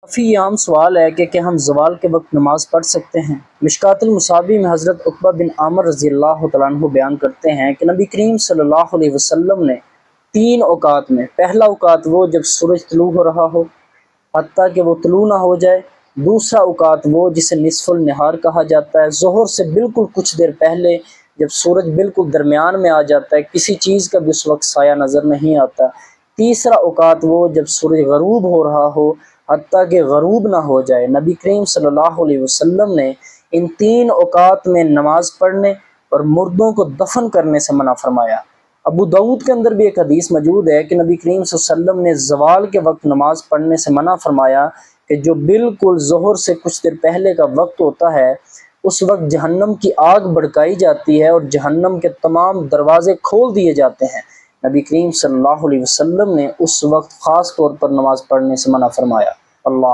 کافی عام سوال ہے کہ کیا ہم زوال کے وقت نماز پڑھ سکتے ہیں؟ مشکوٰۃ المصابیح میں حضرت عقبہ بن عامر رضی اللہ تعالیٰ عنہ بیان کرتے ہیں کہ نبی کریم صلی اللہ علیہ وسلم نے 3 اوقات میں، پہلا اوقات وہ جب سورج طلوع ہو رہا ہو حتیٰ کہ وہ طلوع نہ ہو جائے، دوسرا اوقات وہ جسے نصف النہار کہا جاتا ہے، ظہر سے بالکل کچھ دیر پہلے جب سورج بالکل درمیان میں آ جاتا ہے، کسی چیز کا بھی اس وقت سایہ نظر نہیں آتا، تیسرا اوقات وہ جب سورج غروب ہو رہا ہو حتیٰ کہ غروب نہ ہو جائے۔ نبی کریم صلی اللہ علیہ وسلم نے ان 3 اوقات میں نماز پڑھنے اور مردوں کو دفن کرنے سے منع فرمایا۔ ابو داؤد کے اندر بھی ایک حدیث موجود ہے کہ نبی کریم صلی اللہ علیہ وسلم نے زوال کے وقت نماز پڑھنے سے منع فرمایا کہ جو بالکل ظہر سے کچھ دیر پہلے کا وقت ہوتا ہے، اس وقت جہنم کی آگ بھڑکائی جاتی ہے اور جہنم کے تمام دروازے کھول دیے جاتے ہیں۔ نبی کریم صلی اللہ علیہ وسلم نے اس وقت خاص طور پر نماز پڑھنے سے منع فرمایا۔ اللہ